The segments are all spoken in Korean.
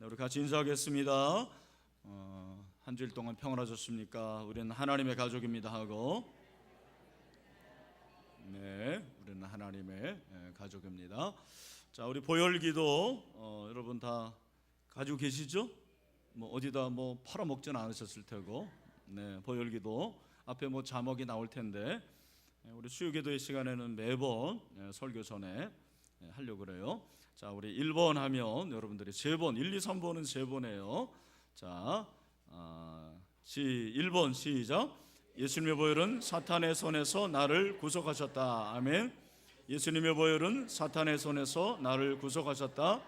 네, 우리 같이 인사하겠습니다. 한 주일 동안 평안하셨습니까? 우리는 하나님의 가족입니다 하고, 네, 우리는 하나님의 가족입니다. 자, 우리 보혈기도 여러분 다 가지고 계시죠? 어디다 팔아먹지는 않으셨을 테고, 네, 보혈기도 앞에 자막이 나올 텐데, 우리 수요기도의 시간에는 매번 설교 전에 하려고 그래요. 자, 우리 1번 하면 여러분들이 3번, 1, 2, 3번은 3번이에요. 자, 1번 시작. 예수님의 보혈은 사탄의 손에서 나를 구속하셨다. 아멘. 예수님의 보혈은 사탄의 손에서 나를 구속하셨다.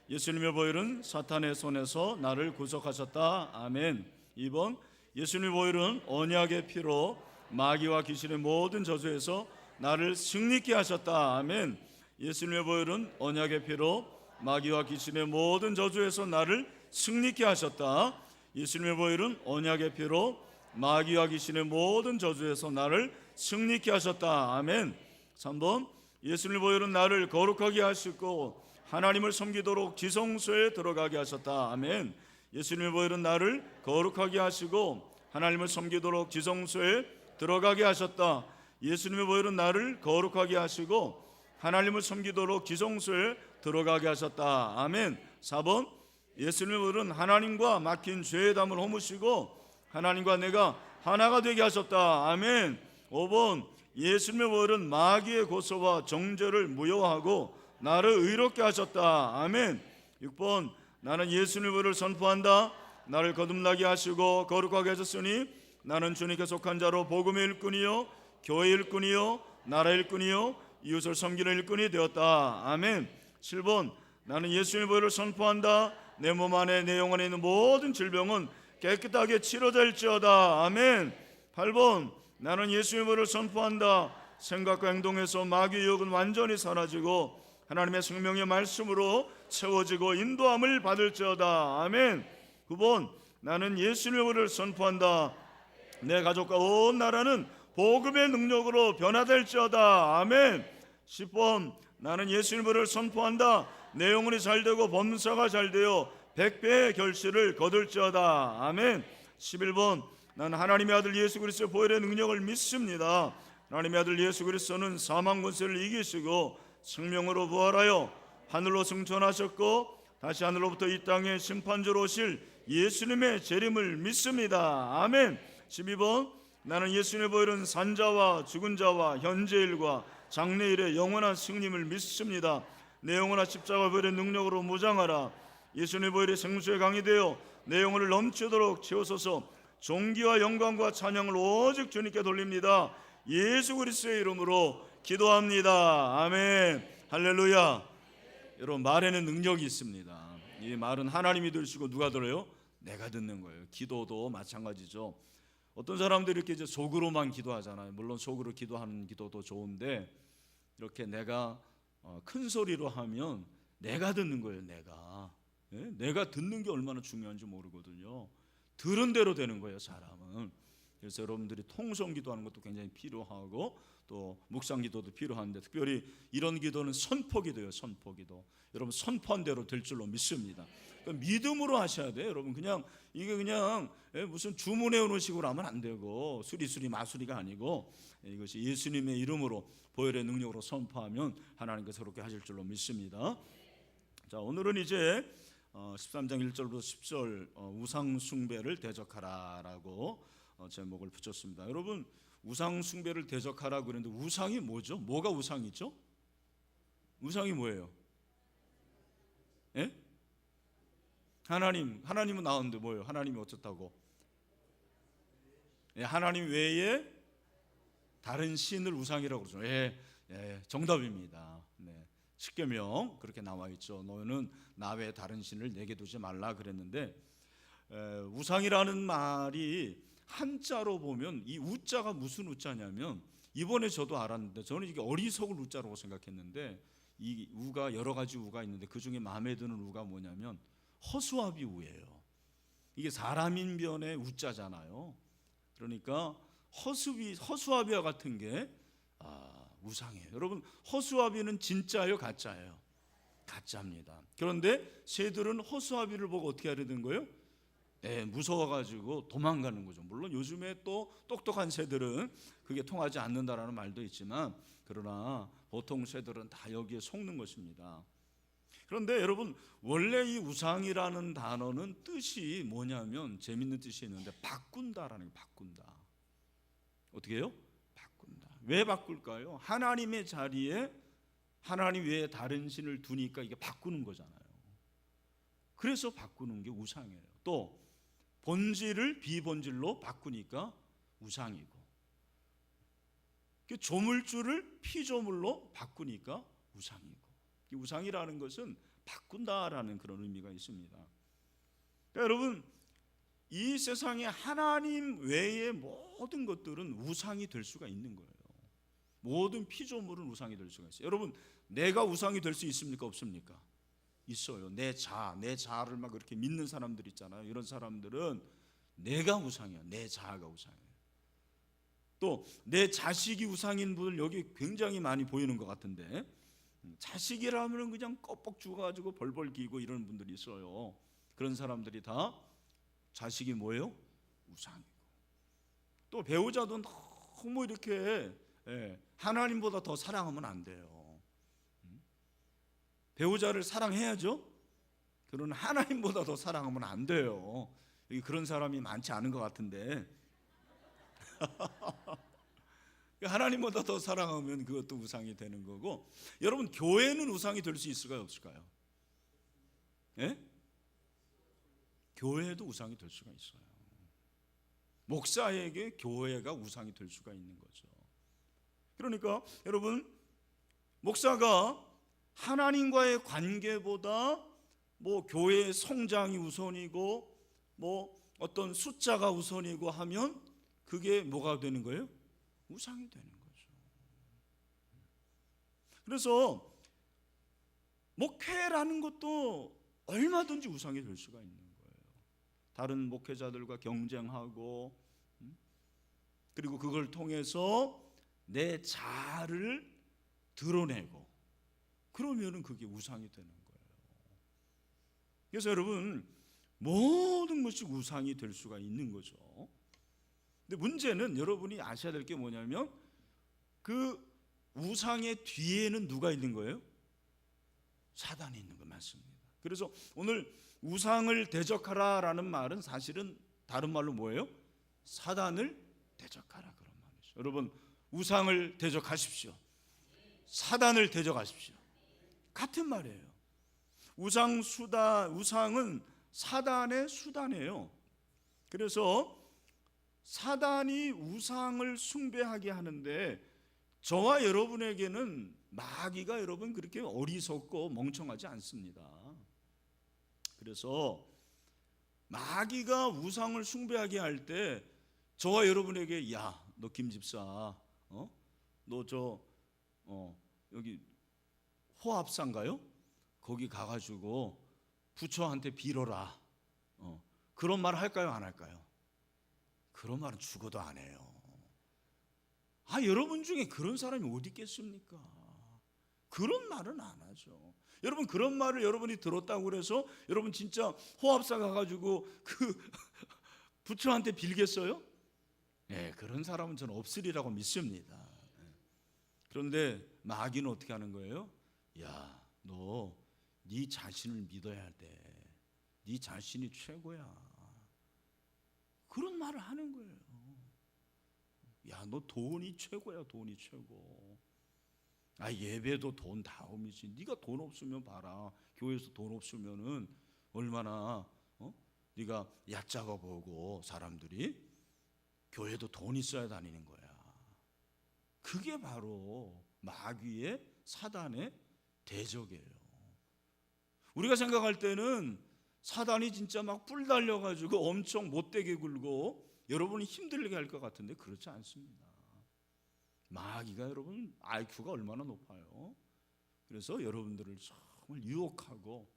예수님의 보혈은 사탄의 손에서 나를 구속하셨다. 아멘. 2번, 예수님의 보혈은 언약의 피로 마귀와 귀신의 모든 저주에서 나를 승리케 하셨다. 아멘. 예수님의 보혈은 언약의 피로 마귀와 귀신의 모든 저주에서 나를 승리케 하셨다. 예수님의 보혈은 언약의 피로 마귀와 귀신의 모든 저주에서 나를 승리케 하셨다. 아멘. 3번, 예수님의 보혈은 나를 거룩하게 하시고 하나님을 섬기도록 지성소에 들어가게 하셨다. 아멘. 예수님의 보혈은 나를 거룩하게 하시고 하나님을 섬기도록 지성소에 들어가게 하셨다. 예수님의 보혈은 나를 거룩하게 하시고 하나님을 섬기도록 지성소에 들어가게 하셨다. 아멘. 4번, 예수님의 보혈은 하나님과 막힌 죄의 담을 허무시고 하나님과 내가 하나가 되게 하셨다. 아멘. 5번, 예수님의 보혈은 마귀의 고소와 정죄를 무효하고 나를 의롭게 하셨다. 아멘. 6번, 나는 예수님의 보혈을 선포한다. 나를 거듭나게 하시고 거룩하게 하셨으니 나는 주님께 속한 자로 복음의 일꾼이요 교회의 일꾼이요 나라의 일꾼이요 이웃을 섬기는 일꾼이 되었다. 아멘. 7번, 나는 예수님의 보혈을 선포한다. 내 몸 안에 내 영혼에 있는 모든 질병은 깨끗하게 치료될지어다. 아멘. 8번, 나는 예수님의 보혈을 선포한다. 생각과 행동에서 마귀의 유혹은 완전히 사라지고 하나님의 생명의 말씀으로 채워지고 인도함을 받을지어다. 아멘. 9번, 나는 예수님의 보혈을 선포한다. 내 가족과 온 나라는 복음의 능력으로 변화될지어다. 아멘. 10번, 나는 예수님의 보혈을 선포한다. 내 영혼이 잘되고 범사가 잘되어 100배의 결실을 거둘지어다. 아멘. 11번, 나는 하나님의 아들 예수 그리스도의 보혈의 능력을 믿습니다. 하나님의 아들 예수 그리스도는 사망 권세를 이기시고 생명으로 부활하여 하늘로 승천하셨고 다시 하늘로부터 이 땅에 심판자로 오실 예수님의 재림을 믿습니다. 아멘. 12번, 나는 예수님의 보혈은 산자와 죽은 자와 현재일과 장래일의 영원한 승림을 믿습니다. 내 영혼아 십자가 보혈의 능력으로 무장하라. 예수님의 보혈이 생수의 강이 되어 내 영혼을 넘치도록 채우소서. 존귀와 영광과 찬양을 오직 주님께 돌립니다. 예수 그리스도의 이름으로 기도합니다. 아멘. 할렐루야. 여러분, 말에는 능력이 있습니다. 이 말은 하나님이 들으시고 누가 들어요? 내가 듣는 거예요. 기도도 마찬가지죠. 어떤 사람들이 이렇게 이제 속으로만 기도하잖아요. 물론 속으로 기도하는 기도도 좋은데 이렇게 내가 큰 소리로 하면 내가 듣는 거예요. 내가 듣는 게 얼마나 중요한지 모르거든요. 들은 대로 되는 거예요, 사람은. 그래서 여러분들이 통성 기도하는 것도 굉장히 필요하고 또 묵상 기도도 필요한데 특별히 이런 기도는 선포 기도예요. 선포 기도. 여러분 선포한 대로 될 줄로 믿습니다. 그러니까 믿음으로 하셔야 돼요. 여러분 이게 그냥 무슨 주문해 오는 식으로 하면 안 되고 수리수리 마수리가 아니고 이것이 예수님의 이름으로 보혈의 능력으로 선포하면 하나님께서 그렇게 하실 줄로 믿습니다. 자, 오늘은 이제 13장 1절부터 10절 우상 숭배를 대적하라라고 제목을 붙였습니다. 여러분, 우상 숭배를 대적하라고 그랬는데 우상이 뭐죠? 뭐가 우상이죠? 우상이 뭐예요? 예? 하나님은 나왔는데 뭐예요? 하나님이 어쩌다고? 예, 하나님 외에 다른 신을 우상이라고 그러죠. 예, 정답입니다. 네. 십계명 그렇게 나와 있죠. 너는 나 외에 다른 신을 내게 두지 말라 그랬는데 우상이라는 말이 한자로 보면 이 우자가 무슨 우자냐면 이번에 저도 알았는데 저는 이게 어리석을 우자라고 생각했는데 이 우가 여러 가지 우가 있는데 그 중에 마음에 드는 우가 뭐냐면 허수아비 우예요. 이게 사람인 변의 우자잖아요. 그러니까 허수아비와 같은 게 우상이에요. 여러분, 허수아비는 진짜예요, 가짜예요? 가짜입니다. 그런데 새들은 허수아비를 보고 어떻게 하려는 거예요? 무서워가지고 도망가는 거죠. 물론 요즘에 또 똑똑한 새들은 그게 통하지 않는다라는 말도 있지만, 그러나 보통 새들은 다 여기에 속는 것입니다. 그런데 여러분, 원래 이 우상이라는 단어는 뜻이 뭐냐면 재밌는 뜻이 있는데 바꾼다라는 게, 바꾼다. 어떻게 해요? 바꾼다. 왜 바꿀까요? 하나님의 자리에 하나님 외에 다른 신을 두니까 이게 바꾸는 거잖아요. 그래서 바꾸는 게 우상이에요. 또 본질을 비본질로 바꾸니까 우상이고, 조물주를 피조물로 바꾸니까 우상이고, 이 우상이라는 것은 바꾼다라는 그런 의미가 있습니다. 그러니까 여러분, 이 세상에 하나님 외의 모든 것들은 우상이 될 수가 있는 거예요. 모든 피조물은 우상이 될 수가 있어요. 여러분, 내가 우상이 될 수 있습니까? 없습니까? 있어요. 내 자아를 막 그렇게 믿는 사람들 있잖아요. 이런 사람들은 내가 우상이야. 내 자아가 우상이에요. 또 내 자식이 우상인 분들 여기 굉장히 많이 보이는 것 같은데, 자식이라면 그냥 껍벅 죽어가지고 벌벌 기고 이런 분들이 있어요. 그런 사람들이 다 자식이 뭐예요? 우상이고. 또 배우자도 너무 이렇게 하나님보다 더 사랑하면 안 돼요. 배우자를 사랑해야죠. 그러나 하나님보다 더 사랑하면 안 돼요. 여기 그런 사람이 많지 않은 것 같은데 하나님보다 더 사랑하면 그것도 우상이 되는 거고, 여러분, 교회는 우상이 될 수 있을까요? 없을까요? 예? 교회도 우상이 될 수가 있어요. 목사에게 교회가 우상이 될 수가 있는 거죠. 그러니까 여러분, 목사가 하나님과의 관계보다 뭐 교회의 성장이 우선이고 뭐 어떤 숫자가 우선이고 하면 그게 뭐가 되는 거예요? 우상이 되는 거죠. 그래서 목회라는 것도 얼마든지 우상이 될 수가 있는 거예요. 다른 목회자들과 경쟁하고, 그리고 그걸 통해서 내 자아를 드러내고, 그러면은 그게 우상이 되는 거예요. 그래서 여러분, 모든 것이 우상이 될 수가 있는 거죠. 근데 문제는 여러분이 아셔야 될 게 뭐냐면, 그 우상의 뒤에는 누가 있는 거예요? 사단이 있는 거 맞습니다. 그래서 오늘 우상을 대적하라라는 말은 사실은 다른 말로 뭐예요? 사단을 대적하라, 그런 말이죠. 여러분, 우상을 대적하십시오. 사단을 대적하십시오. 같은 말이에요. 우상은 사단의 수단이에요. 그래서 사단이 우상을 숭배하게 하는데, 저와 여러분에게는 마귀가 여러분 그렇게 어리석고 멍청하지 않습니다. 그래서 마귀가 우상을 숭배하게 할 때 저와 여러분에게, 야, 너 김집사, 너 여기 호합산가요? 거기 가가지고 부처한테 빌어라. 그런 말 할까요? 안 할까요? 그런 말은 죽어도 안 해요. 여러분 중에 그런 사람이 어디 있겠습니까? 그런 말은 안 하죠. 여러분, 그런 말을 여러분이 들었다고 그래서 여러분 진짜 호합사 가가지고 그 부처한테 빌겠어요? 네, 그런 사람은 저는 없으리라고 믿습니다. 그런데 마귀는 어떻게 하는 거예요? 야, 너 네 자신을 믿어야 돼. 네 자신이 최고야. 그런 말을 하는 거예요. 야, 너 돈이 최고야, 돈이 최고. 예배도 돈 다음이지. 네가 돈 없으면 봐라. 교회에서 돈 없으면은 얼마나 네가 얕잡아 보고 사람들이. 교회도 돈 있어야 다니는 거야. 그게 바로 마귀의, 사단의 대적이에요. 우리가 생각할 때는 사단이 진짜 막 뿔 달려가지고 엄청 못되게 굴고 여러분이 힘들게 할 것 같은데 그렇지 않습니다. 마귀가 여러분 IQ가 얼마나 높아요. 그래서 여러분들을 정말 유혹하고,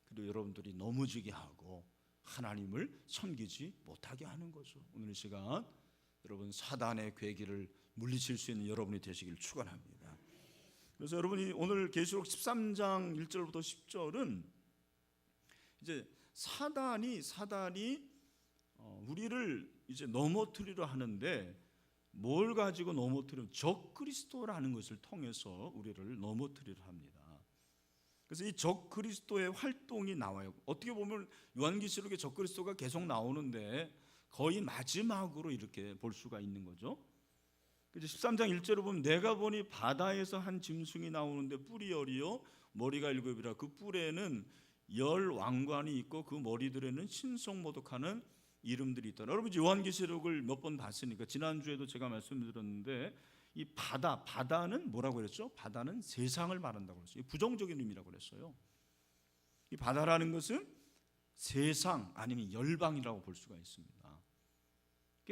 그리고 여러분들이 넘어지게 하고 하나님을 섬기지 못하게 하는 거죠. 오늘 이 시간 여러분, 사단의 괴기를 물리칠 수 있는 여러분이 되시길 축원합니다. 그래서 여러분이 오늘 계시록 13장 1절부터 10절은 이제 사단이 우리를 이제 넘어뜨리려 하는데, 뭘 가지고 넘어뜨리면 적그리스도라는 것을 통해서 우리를 넘어뜨리려 합니다. 그래서 이 적그리스도의 활동이 나와요. 어떻게 보면 요한계시록에 적그리스도가 계속 나오는데 거의 마지막으로 이렇게 볼 수가 있는 거죠. 13장 1절을 보면 내가 보니 바다에서 한 짐승이 나오는데 뿔이 열이요 머리가 일곱이라. 그 뿔에는 10왕관이 있고 그 머리들에는 신성모독하는 이름들이 있다. 여러분 요한계시록을 몇 번 봤으니까 지난주에도 제가 말씀드렸는데, 이 바다는 뭐라고 그랬죠? 바다는 세상을 말한다고 그랬어요. 부정적인 의미라고 그랬어요. 이 바다라는 것은 세상 아니면 열방이라고 볼 수가 있습니다.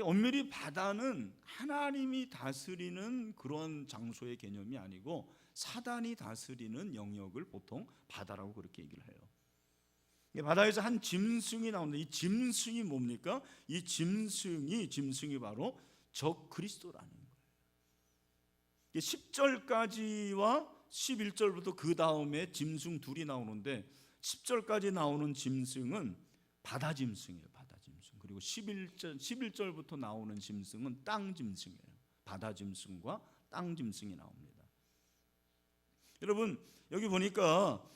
엄밀히 바다는 하나님이 다스리는 그런 장소의 개념이 아니고 사단이 다스리는 영역을 보통 바다라고 그렇게 얘기를 해요. 바다에서 한 짐승이 나오는데, 이 짐승이 뭡니까? 이 짐승이 바로 적그리스도라는 거예요. 10절까지와 11절부터 그 다음에 짐승 둘이 나오는데, 10절까지 나오는 짐승은 바다 짐승이에요. 바다 짐승. 그리고 11절부터 나오는 짐승은 땅 짐승이에요. 바다 짐승과 땅 짐승이 나옵니다. 여러분 여기 보니까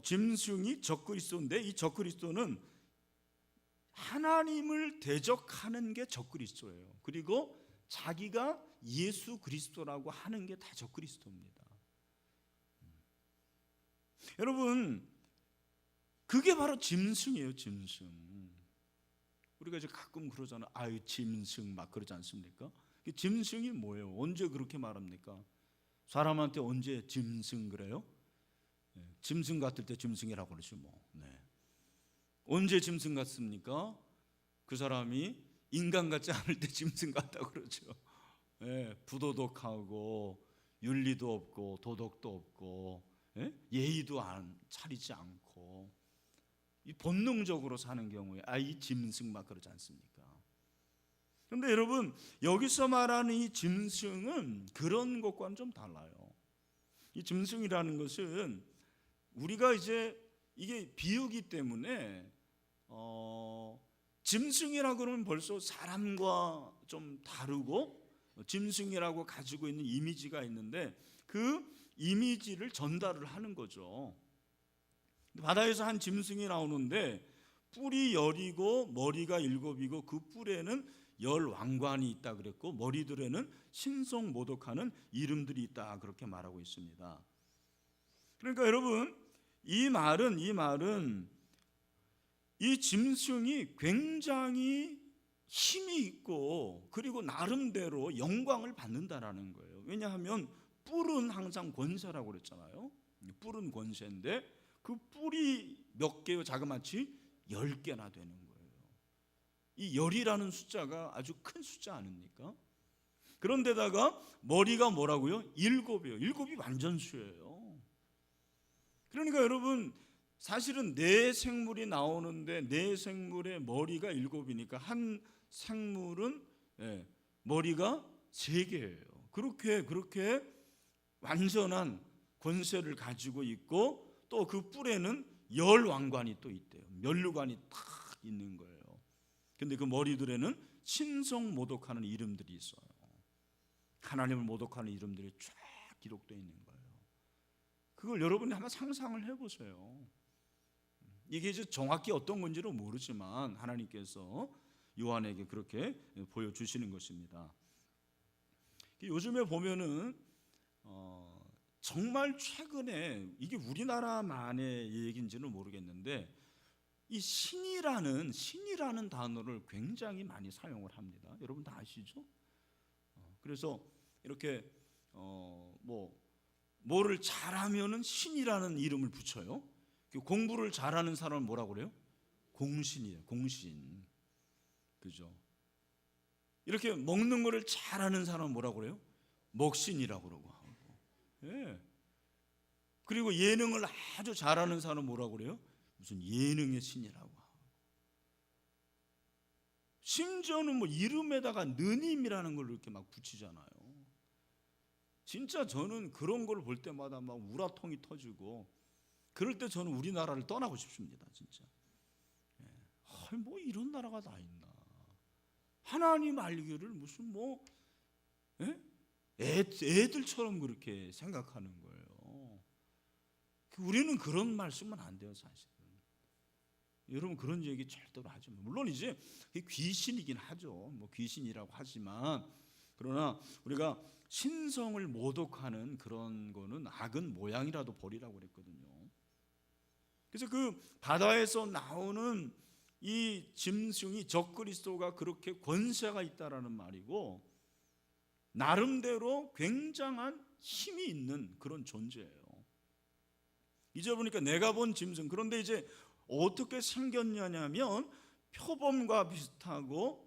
짐승이 적그리스도인데, 이 적그리스도는 하나님을 대적하는 게 적그리스도예요. 그리고 자기가 예수 그리스도라고 하는 게 다 적그리스도입니다. 여러분 그게 바로 짐승이에요. 짐승. 우리가 이제 가끔 그러잖아요. 아유 짐승 막 그러지 않습니까? 짐승이 뭐예요? 언제 그렇게 말합니까? 사람한테 언제 짐승 그래요? 짐승 같을 때 짐승이라고 그러죠 뭐. 언제 짐승 같습니까? 그 사람이 인간 같지 않을 때 짐승 같다고 그러죠. 부도덕하고 윤리도 없고 도덕도 없고 예의도 차리지 않고 본능적으로 사는 경우에 이 짐승 막 그러지 않습니까? 그런데 여러분 여기서 말하는 이 짐승은 그런 것과는 좀 달라요. 이 짐승이라는 것은 우리가 이제 이게 비유기 때문에 짐승이라고 그러면 벌써 사람과 좀 다르고 짐승이라고 가지고 있는 이미지가 있는데, 그 이미지를 전달을 하는 거죠. 바다에서 한 짐승이 나오는데 뿔이 10이고 머리가 7이고 그 뿔에는 10왕관이 있다 그랬고 머리들에는 신성모독하는 이름들이 있다 그렇게 말하고 있습니다. 그러니까 여러분 이 말은 이 짐승이 굉장히 힘이 있고 그리고 나름대로 영광을 받는다라는 거예요. 왜냐하면 뿔은 항상 권세라고 그랬잖아요. 뿔은 권세인데 그 뿔이 몇 개요? 자그마치 10개나 되는 거예요. 이 10이라는 숫자가 아주 큰 숫자 아닙니까? 그런데다가 머리가 뭐라고요? 7이에요. 7이 완전수예요. 그러니까 여러분 사실은 네 생물이 나오는데 네 생물의 머리가 7이니까 한 생물은 머리가 3개예요. 그렇게 완전한 권세를 가지고 있고 또 그 뿔에는 10왕관이 또 있대요. 면류관이 탁 있는 거예요. 근데 그 머리들에는 신성 모독하는 이름들이 있어요. 하나님을 모독하는 이름들이 쫙 기록되어 있는 거예요. 그걸 여러분이 한번 상상을 해보세요. 이게 이제 정확히 어떤 건지는 모르지만 하나님께서 요한에게 그렇게 보여주시는 것입니다. 요즘에 보면은 정말 최근에 이게 우리나라만의 얘기인지는 모르겠는데 이 신이라는 단어를 굉장히 많이 사용을 합니다. 여러분 다 아시죠? 그래서 이렇게 뭐를 잘하면은 신이라는 이름을 붙여요. 공부를 잘하는 사람은 뭐라고 그래요? 공신이에요. 공신. 그죠? 이렇게 먹는 거를 잘하는 사람은 뭐라고 그래요? 먹신이라고 그러고 하고. 그리고 예능을 아주 잘하는 사람은 뭐라고 그래요? 무슨 예능의 신이라고 하고. 심지어는 뭐 이름에다가 느님이라는 걸 이렇게 막 붙이잖아요. 진짜 저는 그런 걸 볼 때마다 막 우라통이 터지고, 그럴 때 저는 우리나라를 떠나고 싶습니다. 진짜. 뭐 이런 나라가 다 있나. 하나님 알기를 무슨 애들처럼 그렇게 생각하는 거예요. 우리는 그런 말씀은 안 돼요, 사실은. 여러분, 그런 얘기 절대로 하지 마. 물론 이제 귀신이긴 하죠. 뭐 귀신이라고 하지만, 그러나 우리가 신성을 모독하는 그런 거는 악은 모양이라도 버리라고 그랬거든요. 그래서 그 바다에서 나오는 이 짐승이 적그리스도가 그렇게 권세가 있다라는 말이고, 나름대로 굉장한 힘이 있는 그런 존재예요. 이제 보니까 내가 본 짐승, 그런데 이제 어떻게 생겼냐면 표범과 비슷하고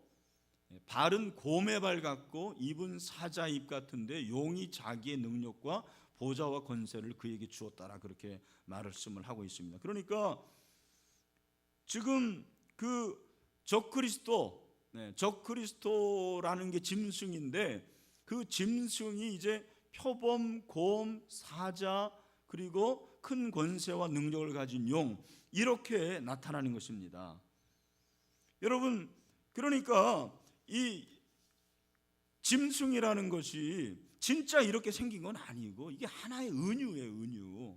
발은 곰의 발 같고 입은 사자 입 같은데 용이 자기의 능력과 보좌와 권세를 그에게 주었다라 그렇게 말씀을 하고 있습니다. 그러니까 지금 그 적그리스도라는 게 짐승인데, 그 짐승이 이제 표범, 곰, 사자, 그리고 큰 권세와 능력을 가진 용, 이렇게 나타나는 것입니다. 여러분, 그러니까 이 짐승이라는 것이 진짜 이렇게 생긴 건 아니고, 이게 하나의 은유예요, 은유.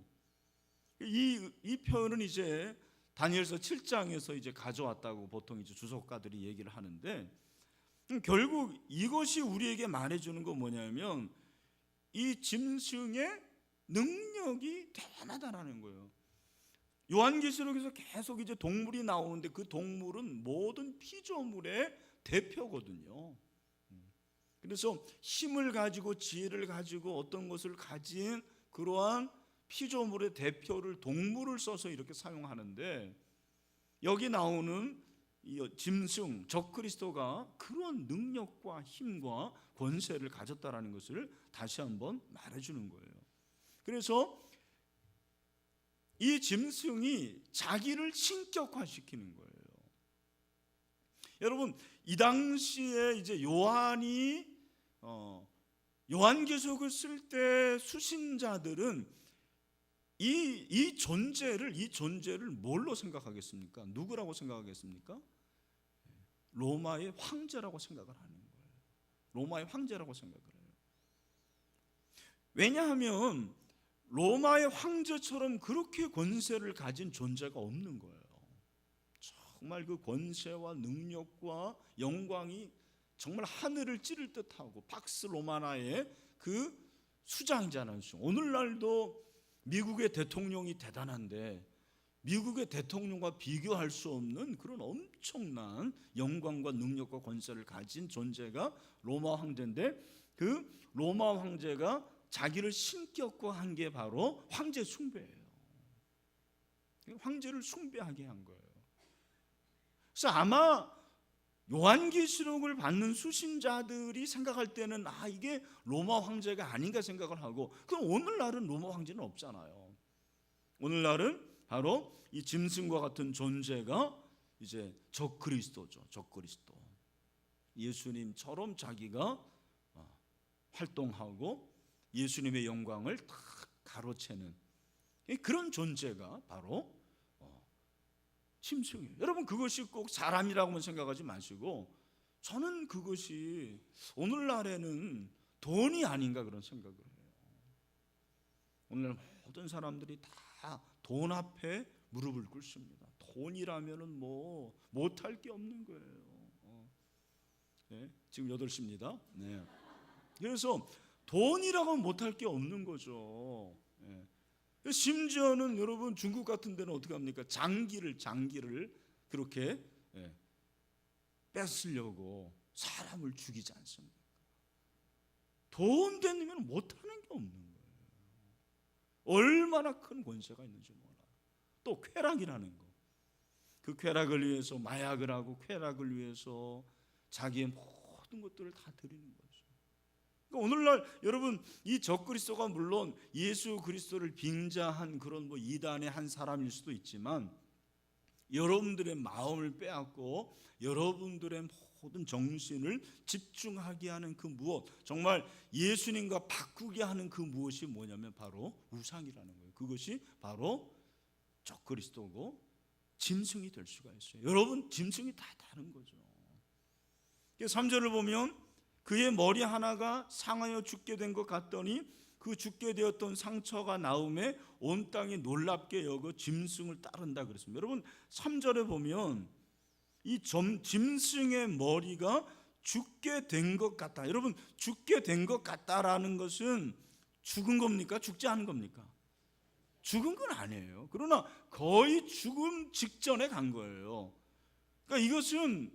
이 표현은 이제 다니엘서 7장에서 이제 가져왔다고 보통 이제 주석가들이 얘기를 하는데, 결국 이것이 우리에게 말해주는 건 뭐냐면, 이 짐승의 능력이 대단하다라는 거예요. 요한계시록에서 계속 이제 동물이 나오는데, 그 동물은 모든 피조물의 대표거든요. 그래서 힘을 가지고 지혜를 가지고 어떤 것을 가진 그러한 피조물의 대표를, 동물을 써서 이렇게 사용하는데, 여기 나오는 이 짐승 적그리스도가 그런 능력과 힘과 권세를 가졌다라는 것을 다시 한번 말해주는 거예요. 그래서 이 짐승이 자기를 신격화시키는 거예요. 여러분, 이 당시에 이제 요한계시록을 쓸 때 수신자들은 이 존재를 뭘로 생각하겠습니까? 누구라고 생각하겠습니까? 로마의 황제라고 생각을 하는 거예요. 로마의 황제라고 생각을 해요. 왜냐하면 로마의 황제처럼 그렇게 권세를 가진 존재가 없는 거예요. 정말 그 권세와 능력과 영광이 정말 하늘을 찌를 듯하고, 팍스 로마나의 그 수장자는, 오늘날도 미국의 대통령이 대단한데 미국의 대통령과 비교할 수 없는 그런 엄청난 영광과 능력과 권세를 가진 존재가 로마 황제인데, 그 로마 황제가 자기를 신격화한 게 바로 황제 숭배예요. 황제를 숭배하게 한 거예요. 그래서 아마 요한계시록을 받는 수신자들이 생각할 때는 이게 로마 황제가 아닌가 생각을 하고, 그럼 오늘날은 로마 황제는 없잖아요. 오늘날은 바로 이 짐승과 같은 존재가 이제 적그리스도죠. 적그리스도. 예수님처럼 자기가 활동하고 예수님의 영광을 다 가로채는 그런 존재가 바로 짐승이에요. 여러분, 그것이 꼭 사람이라고만 생각하지 마시고, 저는 그것이 오늘날에는 돈이 아닌가 그런 생각을 해요. 오늘 모든 사람들이 다 돈 앞에 무릎을 꿇습니다. 돈이라면은 뭐 못할 게 없는 거예요. 네, 지금 8시입니다. 네. 그래서 돈이라고 하면 못할 게 없는 거죠. 네. 심지어는 여러분, 중국 같은 데는 어떻게 합니까? 장기를 그렇게 뺏으려고 사람을 죽이지 않습니까? 돈 되면 못하는 게 없는 거예요. 얼마나 큰 권세가 있는지 몰라요. 또 쾌락이라는 거, 그 쾌락을 위해서 마약을 하고, 쾌락을 위해서 자기의 모든 것들을 다 드리는 거죠. 그러니까 오늘날 여러분, 이 적그리스도가 물론 예수 그리스도를 빙자한 그런 이단의 한 사람일 수도 있지만, 여러분들의 마음을 빼앗고 여러분들의 모든 정신을 집중하게 하는 그 무엇, 정말 예수님과 바꾸게 하는 그 무엇이 뭐냐면 바로 우상이라는 거예요. 그것이 바로 적그리스도고 짐승이 될 수가 있어요. 여러분, 짐승이 다 다른 거죠. 3절을 보면 그의 머리 하나가 상하여 죽게 된 것 같더니 그 죽게 되었던 상처가 나음에 온 땅이 놀랍게 여겨 짐승을 따른다 그랬습니다. 여러분, 3절에 보면 이 짐승의 머리가 죽게 된 것 같다. 여러분, 죽게 된 것 같다라는 것은 죽은 겁니까? 죽지 않은 겁니까? 죽은 건 아니에요. 그러나 거의 죽음 직전에 간 거예요. 그러니까 이것은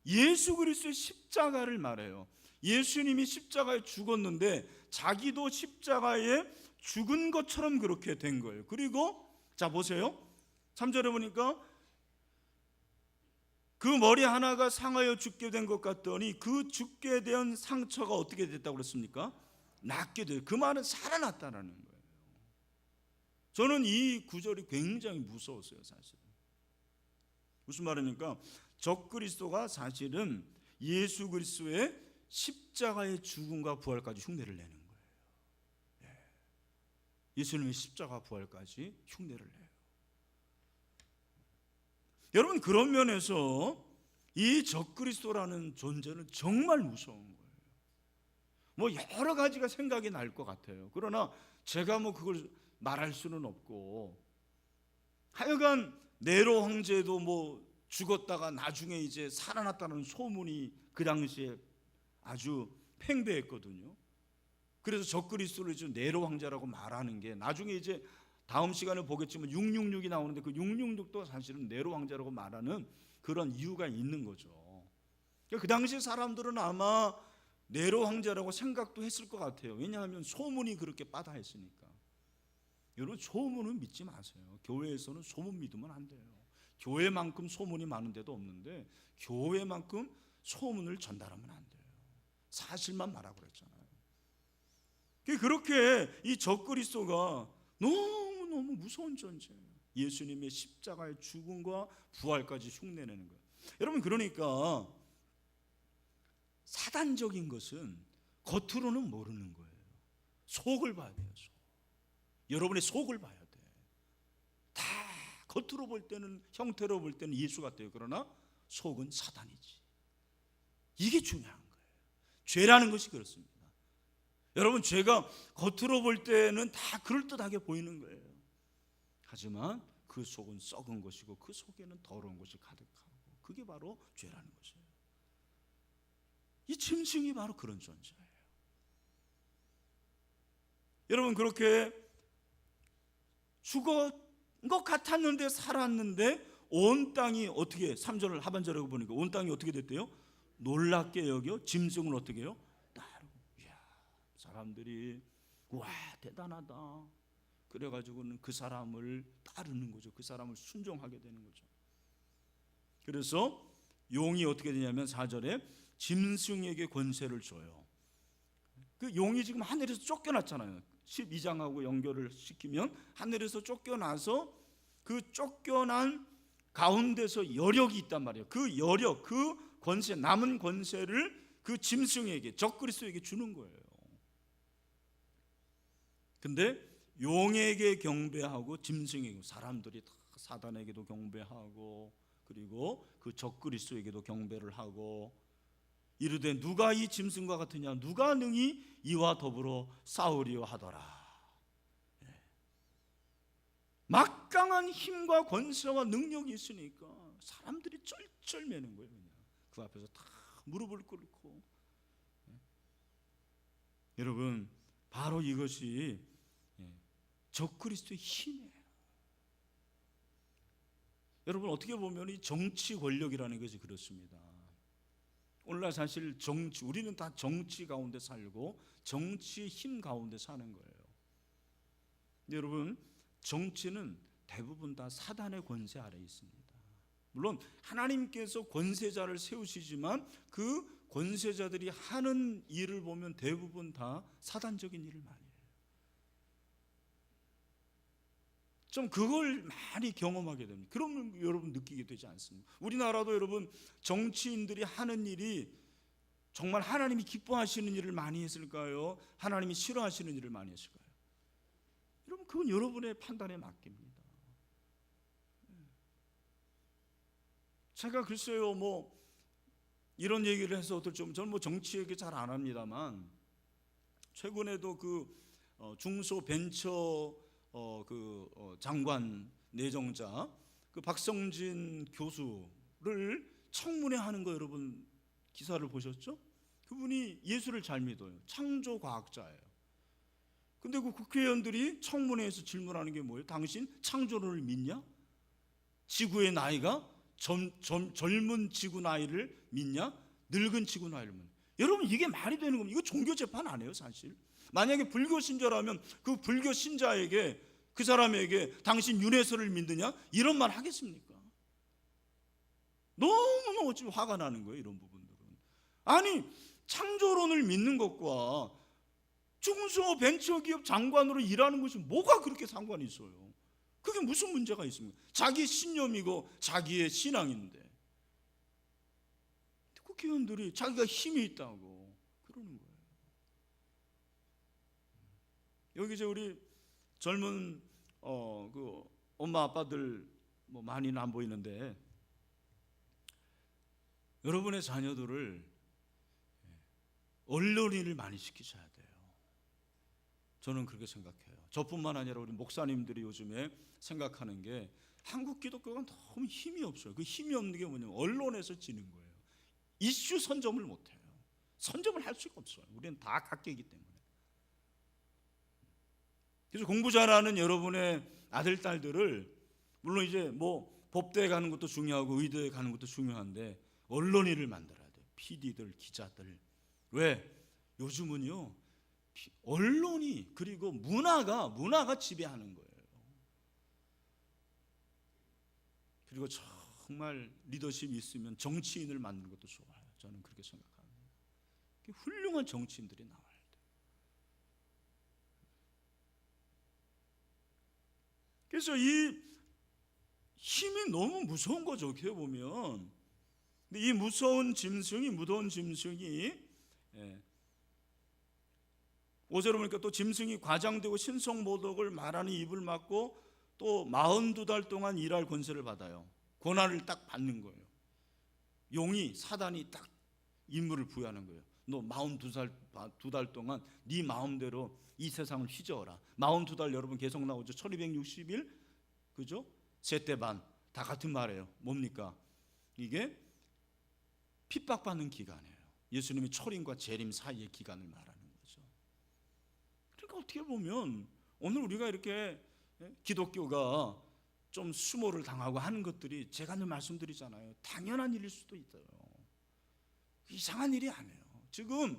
예수 그리스도의 십자가를 말해요. 예수님이 십자가에 죽었는데 자기도 십자가에 죽은 것처럼 그렇게 된 거예요. 그리고 자 보세요. 3절에 보니까 그 머리 하나가 상하여 죽게 된 것 같더니 그 죽게 된 상처가 어떻게 됐다고 그랬습니까? 낫게 돼요. 그 말은 살아났다라는 거예요. 저는 이 구절이 굉장히 무서웠어요. 사실은 무슨 말입니까? 적그리스도가 사실은 예수 그리스도의 십자가의 죽음과 부활까지 흉내를 내는 거예요. 예수님의 십자가 부활까지 흉내를 내요. 여러분, 그런 면에서 이 적그리스도라는 존재는 정말 무서운 거예요. 뭐 여러 가지가 생각이 날 것 같아요. 그러나 제가 뭐 그걸 말할 수는 없고, 하여간 네로 황제도 뭐 죽었다가 나중에 이제 살아났다는 소문이 그 당시에 아주 팽배했거든요. 그래서 적그리스도를 이제 네로 황제라고 말하는 게, 나중에 이제 다음 시간에 보겠지만 666이 나오는데 그 666도 사실은 네로 황제라고 말하는 그런 이유가 있는 거죠. 그 당시 사람들은 아마 네로 황제라고 생각도 했을 것 같아요. 왜냐하면 소문이 그렇게 빠다했으니까. 여러분, 소문은 믿지 마세요. 교회에서는 소문 믿으면 안 돼요. 교회만큼 소문이 많은 데도 없는데 교회만큼 소문을 전달하면 안 돼요. 사실만 말하고 그랬잖아요. 그렇게 이 적그리스도가 너무너무 무서운 존재예요. 예수님의 십자가의 죽음과 부활까지 흉내내는 거예요. 여러분, 그러니까 사단적인 것은 겉으로는 모르는 거예요. 속을 봐야 돼요. 속. 여러분의 속을 봐야 돼. 다 겉으로 볼 때는, 형태로 볼 때는 예수 같아요. 그러나 속은 사단이지. 이게 중요한 거예요. 죄라는 것이 그렇습니다. 여러분, 죄가 겉으로 볼 때는 다 그럴듯하게 보이는 거예요. 하지만 그 속은 썩은 것이고 그 속에는 더러운 것이 가득하고, 그게 바로 죄라는 것이에요. 이 짐승이 바로 그런 존재예요. 여러분, 그렇게 죽은 것 같았는데 살았는데 온 땅이 어떻게, 3절 하반절에 보니까 온 땅이 어떻게 됐대요? 놀랍게 여겨 짐승을 어떻게 해요? 따르고. 이야, 사람들이 와 대단하다 그래가지고는 그 사람을 따르는 거죠. 그 사람을 순종하게 되는 거죠. 그래서 용이 어떻게 되냐면 4절에 짐승에게 권세를 줘요. 그 용이 지금 하늘에서 쫓겨났잖아요. 12장하고 연결을 시키면 하늘에서 쫓겨나서 그 쫓겨난 가운데서 여력이 있단 말이에요. 그 여력, 그 권세, 남은 권세를 그 짐승에게, 적그리스도에게 주는 거예요. 근데 용에게 경배하고 짐승에게, 사람들이 다 사단에게도 경배하고 그리고 그 적그리스도에게도 경배를 하고, 이르되 누가 이 짐승과 같으냐, 누가 능히 이와 더불어 싸우리요 하더라. 막강한 힘과 권세와 능력이 있으니까 사람들이 쩔쩔매는 거예요. 그냥 그 앞에서 다 무릎을 꿇고. 여러분, 바로 이것이 적그리스도의 힘이에요. 여러분, 어떻게 보면 이 정치 권력이라는 것이 그렇습니다. 오늘날 사실 정치, 우리는 다 정치 가운데 살고 정치의 힘 가운데 사는 거예요. 여러분, 정치는 대부분 다 사단의 권세 아래에 있습니다. 물론 하나님께서 권세자를 세우시지만 그 권세자들이 하는 일을 보면 대부분 다 사단적인 일을 많이 해요. 좀 그걸 많이 경험하게 됩니다. 그러면 여러분 느끼게 되지 않습니까? 우리나라도 여러분 정치인들이 하는 일이 정말 하나님이 기뻐하시는 일을 많이 했을까요? 하나님이 싫어하시는 일을 많이 했을까요? 여러분 그건 여러분의 판단에 맡깁니다. 제가 글쎄요 뭐 이런 얘기를 해서 저는 뭐 정치 얘기 잘 안 합니다만 최근에도 중소벤처 장관 내정자 박성진 교수를 청문회 하는 거 여러분 기사를 보셨죠? 그분이 예수를 잘 믿어요. 창조과학자예요. 근데 그 국회의원들이 청문회에서 질문하는 게 뭐예요? 당신 창조론을 믿냐? 지구의 나이가 젊은 지구 나이를 믿냐? 늙은 지구 나이를 믿냐? 여러분 이게 말이 되는 겁니다. 이거 종교 재판 아니에요 사실. 만약에 불교 신자라면 그 불교 신자에게 그 사람에게 당신 윤회설을 믿느냐? 이런 말 하겠습니까? 너무너무 지금 화가 나는 거예요 이런 부분들은. 아니 창조론을 믿는 것과 중소벤처기업 장관으로 일하는 것이 뭐가 그렇게 상관이 있어요? 그게 무슨 문제가 있습니까? 자기 신념이고 자기의 신앙인데 국회의원들이 자기가 힘이 있다고 그러는 거예요. 여기 이제 우리 젊은 엄마 아빠들 뭐 많이는 안 보이는데 여러분의 자녀들을 언론인을 많이 시키셔야 돼요. 저는 그렇게 생각해요. 저뿐만 아니라 우리 목사님들이 요즘에 생각하는 게 한국 기독교가 너무 힘이 없어요. 그 힘이 없는 게 뭐냐면 언론에서 지는 거예요. 이슈 선점을 못해요. 선점을 할 수가 없어요. 우리는 다 각계이기 때문에. 그래서 공부 잘하는 여러분의 아들 딸들을 물론 이제 뭐 법대에 가는 것도 중요하고 의대에 가는 것도 중요한데 언론인을 만들어야 돼요. PD들, 기자들. 왜? 요즘은요 언론이 그리고 문화가 지배하는 거예요. 그리고 정말 리더십이 있으면 정치인을 만드는 것도 좋아요. 저는 그렇게 생각합니다. 훌륭한 정치인들이 나와야 돼요. 그래서 이 힘이 너무 무서운 거죠. 어떻게 보면. 근데 이 무더운 짐승이 5절에 보니까 또 짐승이 과장되고 신성모독을 말하는 입을 막고 또 42달 동안 일할 권세를 받아요. 고난을 딱 받는 거예요. 용이 사단이 딱 임무를 부여하는 거예요. 너 42달 동안 네 마음대로 이 세상을 휘저어라. 42달 여러분 계속 나오죠. 1260일 그죠? 세대 반 다 같은 말이에요. 뭡니까? 이게 핍박받는 기간이에요. 예수님이 초림과 재림 사이의 기간을 말하는 거죠. 그러니까 어떻게 보면 오늘 우리가 이렇게 기독교가 좀 수모를 당하고 하는 것들이 제가 늘 말씀드리잖아요. 당연한 일일 수도 있어요. 이상한 일이 아니에요. 지금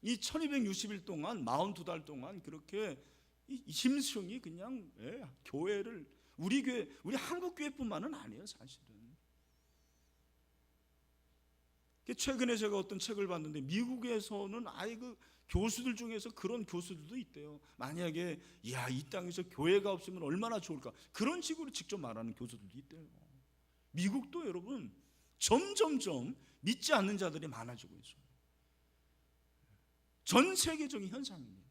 이 1260일 동안 42달 동안 그렇게 이 짐승이 그냥 교회를 우리 한국 교회뿐만은 아니에요 사실은. 최근에 제가 어떤 책을 봤는데 미국에서는 아예 그 교수들 중에서 그런 교수들도 있대요. 만약에 이 땅에서 교회가 없으면 얼마나 좋을까 그런 식으로 직접 말하는 교수들도 있대요. 미국도 여러분 점점점 믿지 않는 자들이 많아지고 있어요. 전 세계적인 현상입니다.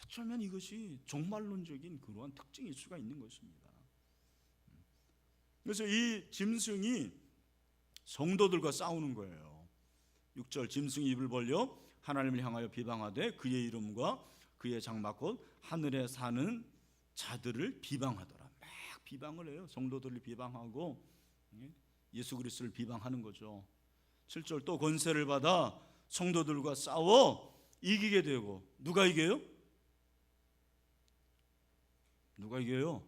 어쩌면 이것이 종말론적인 그러한 특징일 수가 있는 것입니다. 그래서 이 짐승이 성도들과 싸우는 거예요. 6절 짐승이 입을 벌려 하나님을 향하여 비방하되 그의 이름과 그의 장막 곧 하늘에 사는 자들을 비방하더라. 막 비방을 해요. 성도들을 비방하고 예수 그리스도를 비방하는 거죠. 7절 또 권세를 받아 성도들과 싸워 이기게 되고 누가 이겨요? 누가 이겨요?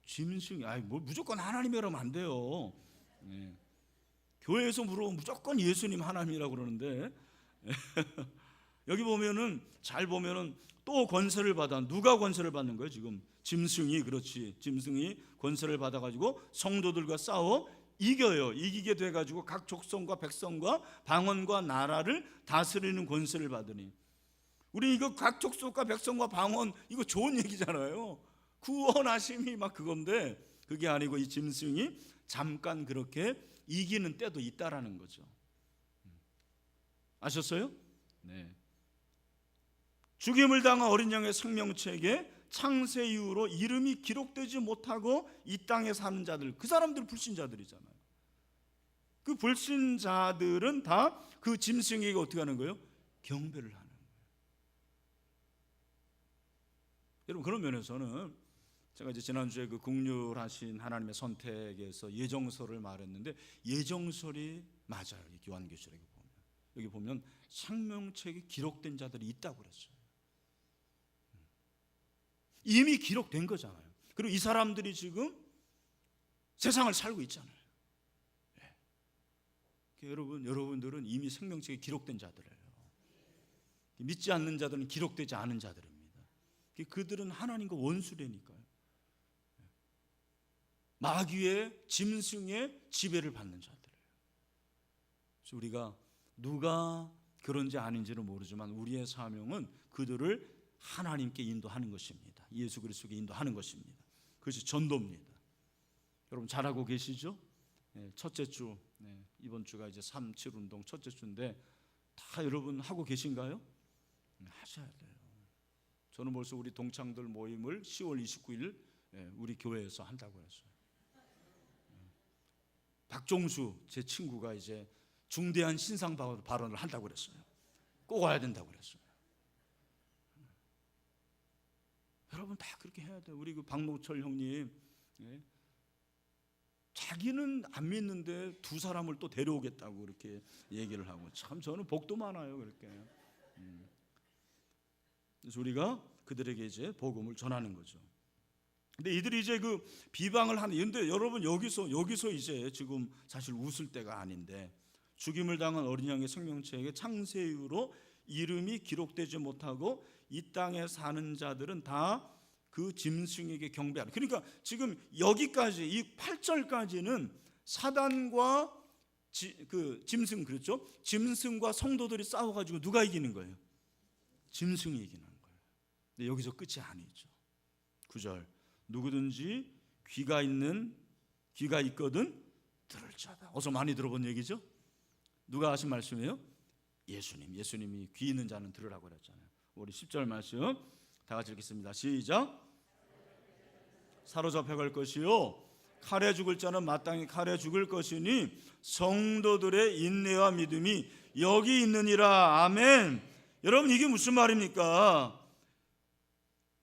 짐승이. 뭐 무조건 하나님이라면 안 돼요. 교회에서 물어보면 무조건 예수님 하나님이라고 그러는데 여기 보면은 잘 보면은 또 권세를 받아. 누가 권세를 받는 거예요? 지금 짐승이. 그렇지. 짐승이 권세를 받아가지고 성도들과 싸워 이겨요. 이기게 돼가지고 각 족속과 백성과 방언과 나라를 다스리는 권세를 받으니. 우리 이거 각 족속과 백성과 방언 이거 좋은 얘기잖아요. 구원하심이 막 그건데 그게 아니고 이 짐승이 잠깐 그렇게 이기는 때도 있다라는 거죠. 아셨어요? 네. 죽임을 당한 어린 양의 생명책에 창세 이후로 이름이 기록되지 못하고 이 땅에 사는 자들, 그 사람들 불신자들이잖아요. 그 불신자들은 다 그 짐승에게 어떻게 하는 거예요? 경배를 하는 거예요. 여러분, 그런 면에서는 제가 이제 지난주에 그 국률하신 하나님의 선택에서 예정설을 말했는데, 예정설이 맞아요. 이 요한계시록에 보면, 여기 보면 생명책에 기록된 자들이 있다고 그랬어요. 이미 기록된 거잖아요. 그리고 이 사람들이 지금 세상을 살고 있잖아요. 네. 여러분들은 이미 생명책에 기록된 자들이에요. 믿지 않는 자들은 기록되지 않은 자들입니다. 그들은 하나님과 원수라니까요. 마귀의 짐승의 지배를 받는 자들이에요. 그래서 우리가 누가 그런지 아닌지는 모르지만 우리의 사명은 그들을 하나님께 인도하는 것입니다. 예수 그리스도께 인도하는 것입니다. 그것이 전도입니다. 여러분 잘하고 계시죠? 첫째 주, 이번 주가 이제 3.7 운동 첫째 주인데 다 여러분 하고 계신가요? 하셔야 돼요. 저는 벌써 우리 동창들 모임을 10월 29일 우리 교회에서 한다고 했어요. 박종수 제 친구가 이제 중대한 신상 발언을 한다고 그랬어요. 꼭 와야 된다고 그랬어요. 여러분 다 그렇게 해야 돼요. 우리 그 박노철 형님, 자기는 안 믿는데 두 사람을 또 데려오겠다고 이렇게 얘기를 하고, 참 저는 복도 많아요 그렇게. 그래서 우리가 그들에게 이제 복음을 전하는 거죠. 근데 이들이 이제 그 비방을 하는, 근데 여러분 여기서 이제 지금 사실 웃을 때가 아닌데, 죽임을 당한 어린 양의 생명책에 창세 이후로 이름이 기록되지 못하고 이 땅에 사는 자들은 다 그 짐승에게 경배하는. 그러니까 지금 여기까지 이 8절까지는 사단과 그 짐승, 그렇죠? 짐승과 성도들이 싸워가지고 누가 이기는 거예요? 짐승이 이기는 거예요. 근데 여기서 끝이 아니죠. 9절, 누구든지 귀가 있거든 들을 자다. 어서 많이 들어본 얘기죠? 누가 하신 말씀이에요? 예수님이 귀 있는 자는 들으라고 그랬잖아요. 우리 10절 말씀 다 같이 읽겠습니다. 시작. 사로잡혀 갈 것이요 칼에 죽을 자는 마땅히 칼에 죽을 것이니 성도들의 인내와 믿음이 여기 있느니라. 아멘. 여러분 이게 무슨 말입니까?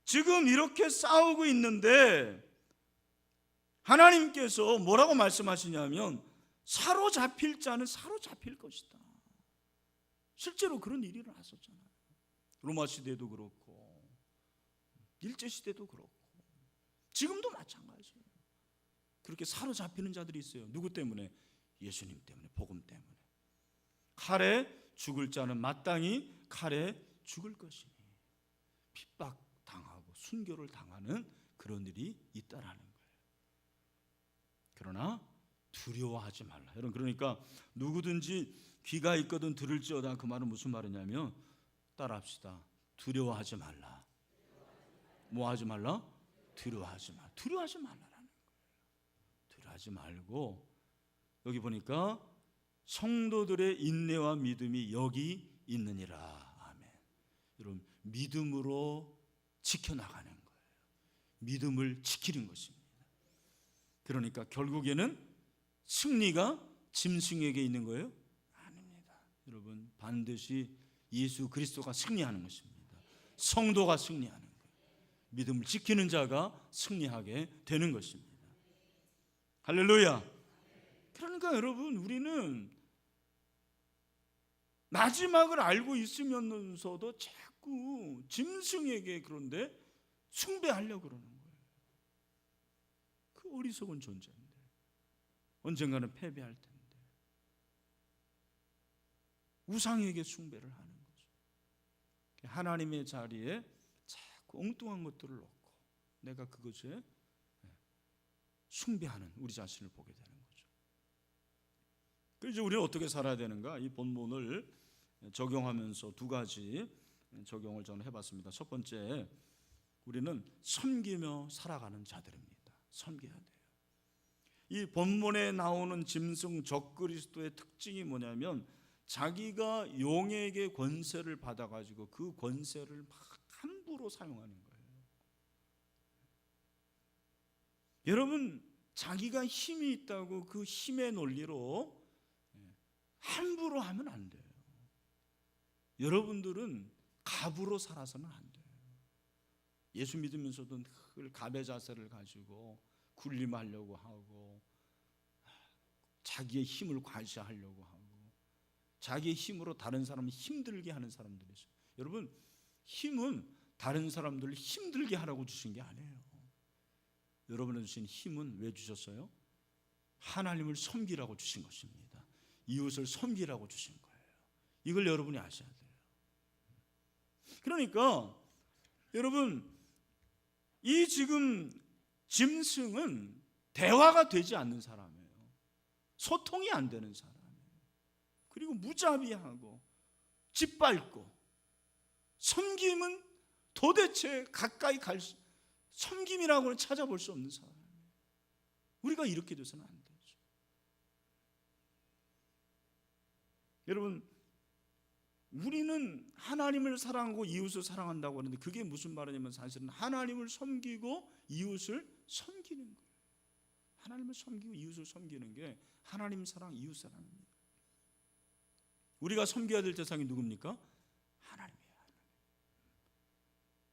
지금 이렇게 싸우고 있는데 하나님께서 뭐라고 말씀하시냐면 사로잡힐 자는 사로잡힐 것이다. 실제로 그런 일이 일어났었잖아요. 로마 시대도 그렇고 일제 시대도 그렇고 지금도 마찬가지예요. 그렇게 사로잡히는 자들이 있어요. 누구 때문에? 예수님 때문에, 복음 때문에. 칼에 죽을 자는 마땅히 칼에 죽을 것이니, 핍박당하고 순교를 당하는 그런 일이 있다라는 거예요. 그러나 두려워하지 말라. 여러분, 그러니까 누구든지 귀가 있거든 들을지어다, 그 말은 무슨 말이냐면, 따라합시다. 두려워하지 말라. 뭐 하지 말라? 두려워하지 말라. 두려워하지 말라라는 거예요. 두려워하지 말고, 여기 보니까 성도들의 인내와 믿음이 여기 있느니라. 아멘. 여러분, 믿음으로 지켜나가는 거예요. 믿음을 지키는 것입니다. 그러니까 결국에는 승리가 짐승에게 있는 거예요? 아닙니다. 여러분, 반드시 예수 그리스도가 승리하는 것입니다. 성도가 승리하는 거예요. 믿음을 지키는 자가 승리하게 되는 것입니다. 할렐루야. 그러니까 여러분, 우리는 마지막을 알고 있으면서도 자꾸 짐승에게 그런데 숭배하려고 그러는 거예요. 그 어리석은 존재인데 언젠가는 패배할 텐데 우상에게 숭배를 하는 거죠. 하나님의 자리에 자꾸 엉뚱한 것들을 놓고 내가 그것에 숭배하는 우리 자신을 보게 되는 거죠. 그래서 이제 우리는 어떻게 살아야 되는가? 이 본문을 적용하면서 두 가지 적용을 저는 해봤습니다. 첫 번째, 우리는 섬기며 살아가는 자들입니다. 섬겨야 돼요. 이 본문에 나오는 짐승 적그리스도의 특징이 뭐냐면 자기가 용에게 권세를 받아가지고 그 권세를 막 함부로 사용하는 거예요. 여러분, 자기가 힘이 있다고 그 힘의 논리로 함부로 하면 안 돼요. 여러분들은 갑으로 살아서는 안 돼요. 예수 믿으면서도 늘 갑의 자세를 가지고 군림하려고 하고 자기의 힘을 과시하려고 하고 자기의 힘으로 다른 사람을 힘들게 하는 사람들이 있어요. 여러분, 힘은 다른 사람들을 힘들게 하라고 주신 게 아니에요. 여러분을 주신 힘은 왜 주셨어요? 하나님을 섬기라고 주신 것입니다. 이웃을 섬기라고 주신 거예요. 이걸 여러분이 아셔야 돼요. 그러니까 여러분, 이 지금 짐승은 대화가 되지 않는 사람이에요. 소통이 안 되는 사람이에요. 그리고 무자비하고 짓밟고, 섬김은 도대체 가까이 갈 수, 섬김이라고는 찾아볼 수 없는 사람이에요. 우리가 이렇게 돼서는 안 되죠. 여러분, 우리는 하나님을 사랑하고 이웃을 사랑한다고 하는데 그게 무슨 말이냐면 사실은 하나님을 섬기고 이웃을 섬기는 거예요. 하나님을 섬기고 이웃을 섬기는 게 하나님 사랑, 이웃 사랑입니다. 우리가 섬겨야 될 대상이 누굽니까? 하나님이에요.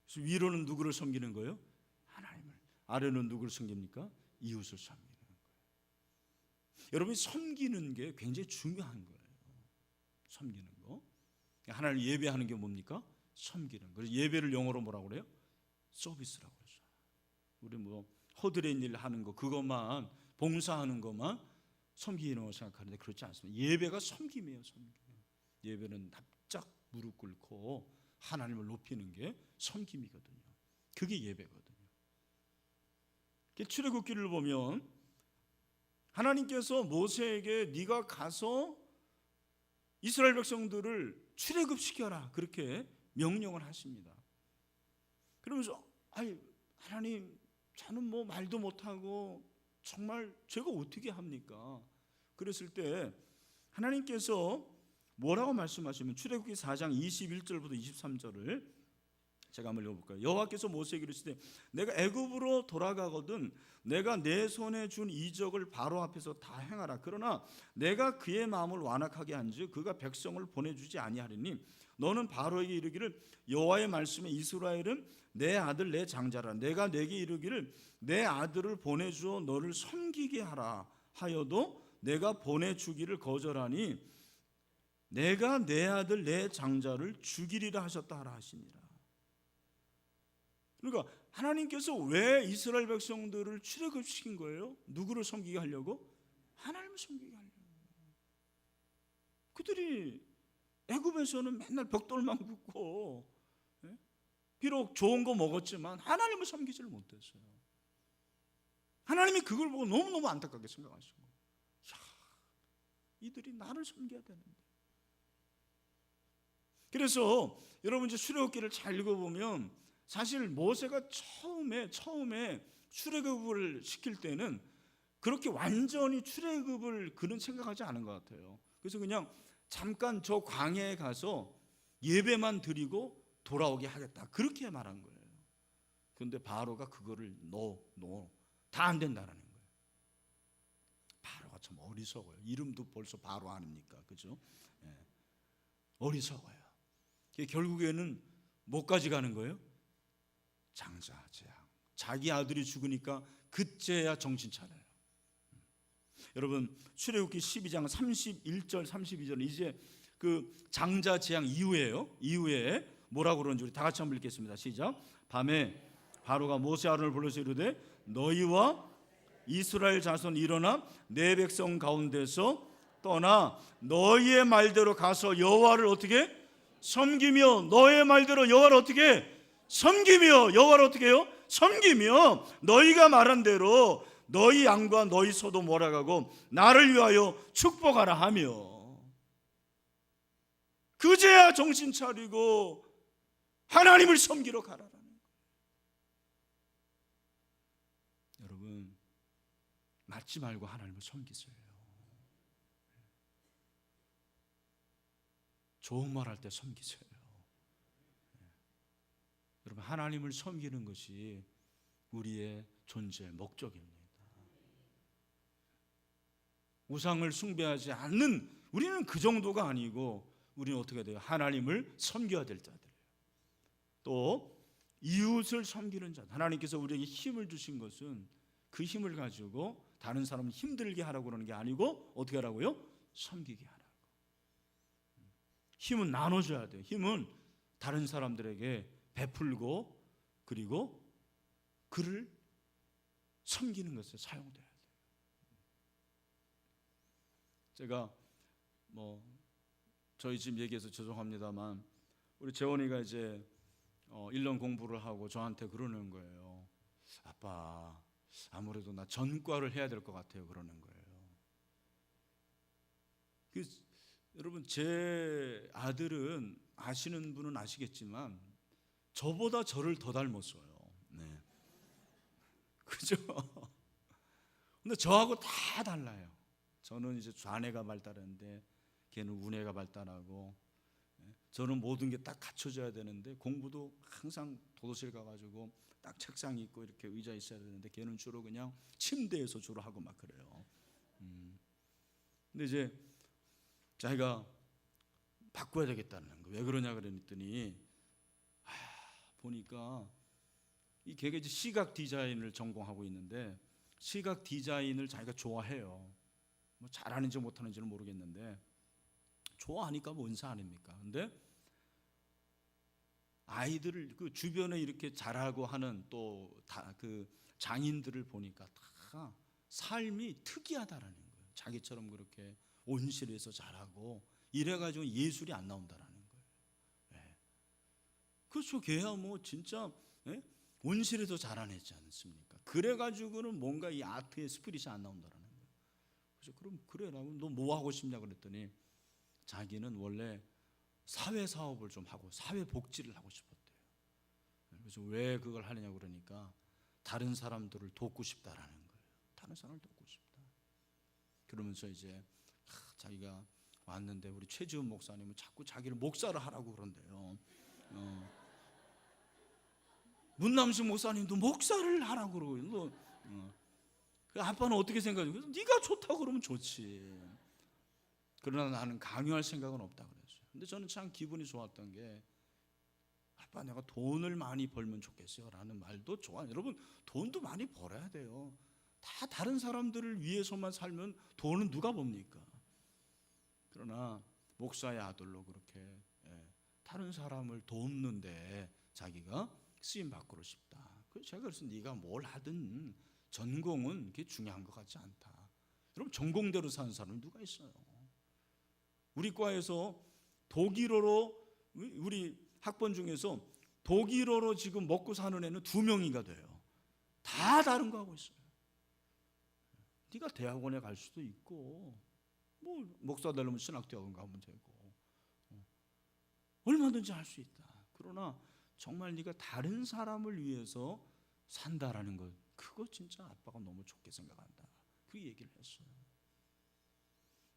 그래서 위로는 누구를 섬기는 거예요? 하나님을. 아래는 누구를 섬깁니까? 이웃을 섬기는 거예요. 여러분이 섬기는 게 굉장히 중요한 거예요. 섬기는 거. 하나님을 예배하는 게 뭡니까? 섬기는 거. 그래서 예배를 영어로 뭐라고 그래요? 서비스라고 그러죠. 우리 뭐 허드렛 일 하는 거, 그것만 봉사하는 것만 섬기는 거 생각하는데 그렇지 않습니다. 예배가 섬김이에요. 섬김. 예배는 납작 무릎 꿇고 하나님을 높이는 게 섬김이거든요. 그게 예배거든요. 출애굽기를 보면 하나님께서 모세에게 네가 가서 이스라엘 백성들을 출애굽시켜라 그렇게 명령을 하십니다. 그러면서 아니 하나님, 저는 뭐 말도 못하고 정말 제가 어떻게 합니까? 그랬을 때 하나님께서 뭐라고 말씀하시면 출애굽기 4장 21절부터 23절을 제가 한번 읽어볼까요? 여호와께서 모세에게 이르시되 내가 애굽으로 돌아가거든 내가 내 손에 준 이적을 바로 앞에서 다 행하라. 그러나 내가 그의 마음을 완악하게 한즉 그가 백성을 보내주지 아니하리니 너는 바로에게 이르기를 여호와의 말씀에 이스라엘은 내 아들 내 장자라. 내가 내게 이르기를 내 아들을 보내주어 너를 섬기게 하라 하여도 내가 보내주기를 거절하니 내가 내 아들 내 장자를 죽이리라 하셨다 하라 하시니라. 그러니까 하나님께서 왜 이스라엘 백성들을 출애굽시킨 거예요? 누구를 섬기게 하려고? 하나님을 섬기게 하려고. 그들이 애굽에서는 맨날 벽돌만 굽고 비록 좋은 거 먹었지만 하나님을 섬기지를 못했어요. 하나님이 그걸 보고 너무너무 안타깝게 생각하시고, 야, 이들이 나를 섬겨야 되는데. 그래서 여러분 이제 출애굽기를 잘 읽어보면 사실 모세가 처음에 출애굽을 시킬 때는 그렇게 완전히 출애굽을 그는 생각하지 않은 것 같아요. 그래서 그냥 잠깐 저 광야에 가서 예배만 드리고 돌아오게 하겠다 그렇게 말한 거예요. 그런데 바로가 그거를 다 안 된다라는 거예요. 바로가 참 어리석어요. 이름도 벌써 바로 아닙니까? 그죠? 예. 어리석어요. 결국에는 뭐까지 가는 거예요? 장자 재앙. 자기 아들이 죽으니까 그제야 정신 차려요. 여러분 출애굽기 12장 31절 32절 이제 그 장자 재앙 이후에 뭐라고 그러는지 우리 다 같이 한번 읽겠습니다. 시작. 밤에 바로가 모세 아론을 불러서 이르되 너희와 이스라엘 자손 일어나 내 백성 가운데서 떠나 너희의 말대로 가서 여호와를 어떻게 섬기며 너의 말대로 여호와를 어떻게 섬기며 여호와를 어떻게 해요? 섬기며 너희가 말한 대로 너희 양과 너희 소도 몰아가고 나를 위하여 축복하라 하며 그제야 정신 차리고 하나님을 섬기러 가라라는 거예요. 맞지 말고 하나님을 섬기세요. 좋은 말 할 때 섬기세요. 여러분, 하나님을 섬기는 것이 우리의 존재의 목적입니다. 우상을 숭배하지 않는 우리는 그 정도가 아니고 우리는 어떻게 돼요? 하나님을 섬겨야 될 자들이에요. 또 이웃을 섬기는 자. 하나님께서 우리에게 힘을 주신 것은 그 힘을 가지고 다른 사람을 힘들게 하라고 그러는 게 아니고 어떻게 하라고요? 섬기게 하라고. 힘은 나눠줘야 돼요. 힘은 다른 사람들에게 베풀고 그리고 그를 섬기는 것에 사용돼야 돼요. 제가 저희 집 얘기해서 죄송합니다만 우리 재원이가 이제 1년 공부를 하고 저한테 그러는 거예요. 아빠, 아무래도 나 전과를 해야 될 것 같아요. 그러는 거예요. 여러분, 제 아들은 아시는 분은 아시겠지만 저보다 저를 더 닮았어요. 네. 그죠? 근데 저하고 다 달라요. 저는 이제 좌뇌가 발달하는데 걔는 우뇌가 발달하고, 저는 모든 게 딱 갖춰져야 되는데 공부도 항상 도서실 가가지고 딱 책상 있고 이렇게 의자 있어야 되는데 걔는 주로 그냥 침대에서 주로 하고 막 그래요. 근데 이제 자기가 바꿔야 되겠다는 거. 왜 그러냐 그랬더니 보니까 이 걔가 이제 시각 디자인을 전공하고 있는데 시각 디자인을 자기가 좋아해요. 뭐 잘하는지 못하는지는 모르겠는데 좋아하니까 뭐 은사 아닙니까? 근데 아이들을 그 주변에 이렇게 잘하고 하는 또 그 장인들을 보니까 다 삶이 특이하다라는 거예요. 자기처럼 그렇게 온실에서 잘하고 이래가지고 예술이 안 나온다라는 거예요. 네. 그렇죠. 걔야 뭐 진짜 온실에서 자라냈지 않습니까? 그래가지고는 뭔가 이 아트의 스피릿이 안 나온다라는 거예요. 그래서 그럼 그래, 너 뭐 하고 싶냐 그랬더니 자기는 원래 사회 사업을 좀 하고 사회 복지를 하고 싶었대요. 그래서 왜 그걸 하느냐 그러니까 다른 사람들을 돕고 싶다라는 거예요. 다른 사람을 돕고 싶다. 그러면서 이제 자기가 왔는데 우리 최지훈 목사님은 자꾸 자기를 목사를 하라고 그런대요. 문남식 목사님도 목사를 하라고 그러고, 그 아빠는 어떻게 생각해? 그래서 네가 좋다고 그러면 좋지. 그러나 나는 강요할 생각은 없다 그랬어요. 근데 저는 참 기분이 좋았던 게 아빠 내가 돈을 많이 벌면 좋겠어요 라는 말도 좋아요. 여러분, 돈도 많이 벌어야 돼요. 다 다른 사람들을 위해서만 살면 돈은 누가 봅니까? 그러나 목사의 아들로 그렇게 다른 사람을 돕는데 자기가 쓰임 받고 싶다. 그래서 제가 그래서 네가 뭘 하든 전공은 그게 중요한 것 같지 않다. 여러분, 전공대로 사는 사람이 누가 있어요? 우리 과에서 독일어로 우리 학번 중에서 독일어로 지금 먹고 사는 애는 2명이가 돼요. 다 다른 거 하고 있어요. 네가 대학원에 갈 수도 있고 뭐 목사 되려면 신학대학원 가면 되고 얼마든지 할 수 있다. 그러나 정말 네가 다른 사람을 위해서 산다라는 것, 그거 진짜 아빠가 너무 좋게 생각한다. 그 얘기를 했어요.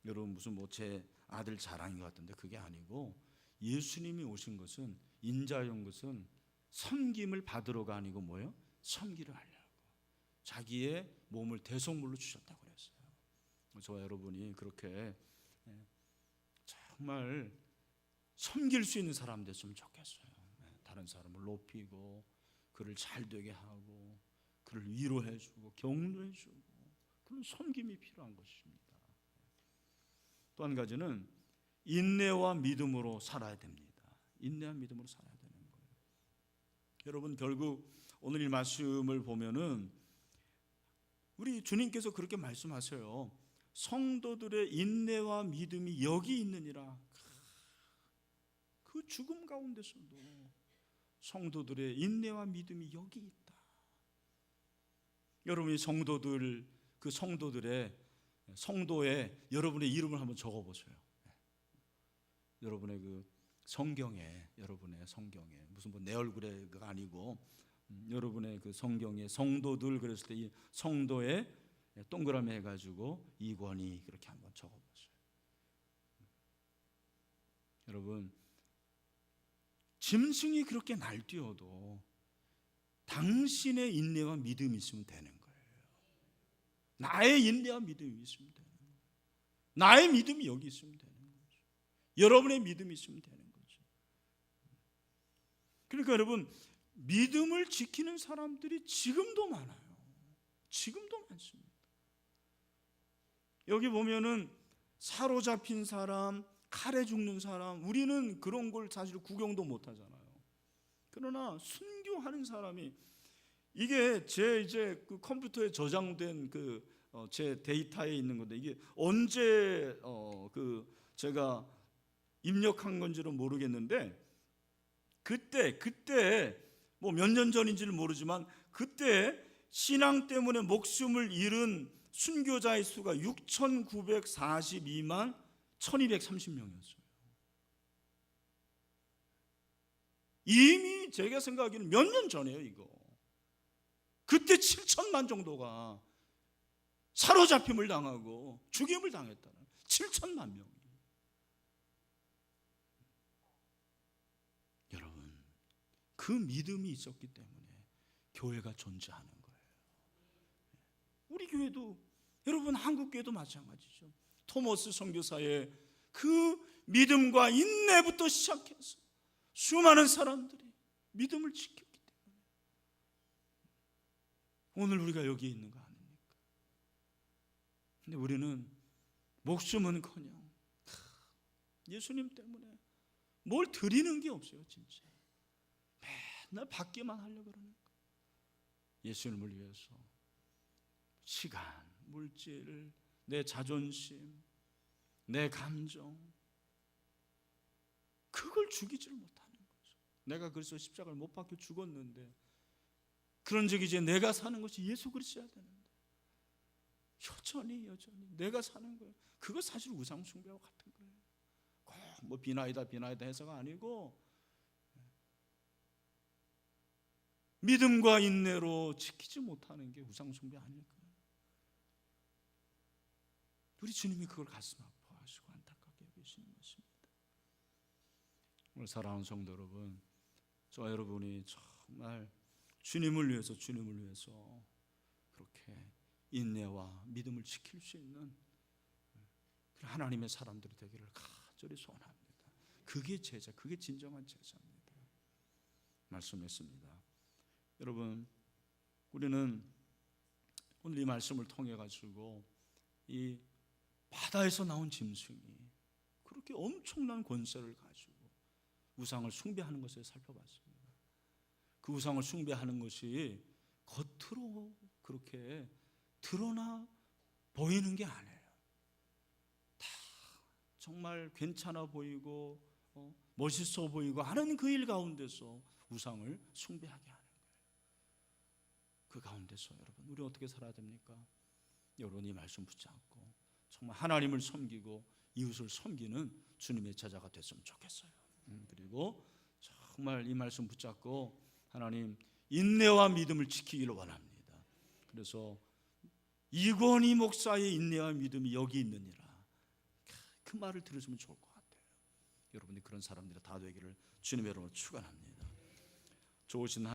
여러분, 무슨 뭐 제 아들 자랑인 것 같은데 그게 아니고 예수님이 오신 것은, 인자의 것은 섬김을 받으러가 아니고 뭐예요? 섬기려 하려고 자기의 몸을 대속물로 주셨다고 그랬어요. 저와 여러분이 그렇게 정말 섬길 수 있는 사람 됐으면 좋겠어요. 다른 사람을 높이고 그를 잘 되게 하고 그를 위로해주고 격려해주고 그런 섬김이 필요한 것입니다. 또 한 가지는 인내와 믿음으로 살아야 됩니다. 인내와 믿음으로 살아야 되는 거예요. 여러분, 결국 오늘 이 말씀을 보면은 우리 주님께서 그렇게 말씀하세요. 성도들의 인내와 믿음이 여기 있느니라. 그 죽음 가운데서도 성도들의 인내와 믿음이 여기 있다. 여러분이 성도들, 그 성도의 여러분의 이름을 한번 적어보세요. 여러분의 그 성경에, 여러분의 성경에 무슨 뭐 내 얼굴에가 아니고 여러분의 그 성경에 성도들 그랬을 때 이 성도의 동그라미 해가지고 이권이 그렇게 한번 적어보세요. 여러분, 짐승이 그렇게 날뛰어도 당신의 인내와 믿음이 있으면 되는 거예요. 나의 인내와 믿음이 있으면 되는 거예요. 나의 믿음이 여기 있으면 되는 거죠. 여러분의 믿음이 있으면 되는 거죠. 그러니까 여러분, 믿음을 지키는 사람들이 지금도 많아요. 지금도 많습니다. 여기 보면은 사로잡힌 사람, 칼에 죽는 사람, 우리는 그런 걸 사실 구경도 못 하잖아요. 그러나 순교하는 사람이, 이게 제 이제 그 컴퓨터에 저장된 제 데이터에 있는 건데, 이게 언제 제가 입력한 건지는 모르겠는데, 그때 뭐 몇 년 전인지는 모르지만, 그때 신앙 때문에 목숨을 잃은 순교자의 수가 6,942만 1,230명이었어요. 이미 제가 생각하기에는 몇 년 전이에요, 이거. 그때 7천만 정도가 사로잡힘을 당하고 죽임을 당했다는, 7천만 명이. 여러분, 그 믿음이 있었기 때문에 교회가 존재하는 거예요. 우리 교회도, 여러분 한국 교회도 마찬가지죠. 토머스 선교사의 그 믿음과 인내부터 시작해서 수많은 사람들이 믿음을 지켰기 때문에 오늘 우리가 여기 있는 거 아닙니까? 근데 우리는 목숨은커녕 예수님 때문에 뭘 드리는 게 없어요. 진짜 맨날 받기만 하려고 그러는 거예요. 예수님을 위해서 시간, 물질, 내 자존심, 내 감정, 그걸 죽이지를 못하는 거죠. 내가 그래서 십자가를 못 박혀 죽었는데, 그런 적이 이제 내가 사는 것이 예수 그리스도야 되는데 여전히 내가 사는 거예요. 그거 사실 우상 숭배와 같은 거예요. 꼭 뭐 비나이다 해서가 아니고, 믿음과 인내로 지키지 못하는 게 우상 숭배 아닐까요? 우리 주님이 그걸 가슴 아파하시고 안타깝게 여기시는 것입니다. 오늘 사랑하는 성도 여러분, 저와 여러분이 정말 주님을 위해서 그렇게 인내와 믿음을 지킬 수 있는 하나님의 사람들이 되기를 간절히 소원합니다. 그게 제자, 그게 진정한 제자입니다. 말씀했습니다. 여러분, 우리는 오늘 이 말씀을 통해 가지고 이 바다에서 나온 짐승이 그렇게 엄청난 권세를 가지고 우상을 숭배하는 것을 살펴봤습니다. 그 우상을 숭배하는 것이 겉으로 그렇게 드러나 보이는 게 아니에요. 다 정말 괜찮아 보이고 멋있어 보이고 하는 그 일 가운데서 우상을 숭배하게 하는 거예요. 그 가운데서 여러분, 우리 어떻게 살아야 됩니까? 여러분, 이 말씀 붙잡고 정말 하나님을 섬기고 이웃을 섬기는 주님의 제자가 됐으면 좋겠어요. 그리고 정말 이 말씀 붙잡고 하나님 인내와 믿음을 지키기를 원합니다. 그래서 이권희 목사의 인내와 믿음이 여기 있느니라, 그 말을 들으시면 좋을 것 같아요. 여러분이 그런 사람들이 다 되기를 주님의 이름으로 축원합니다. 좋으신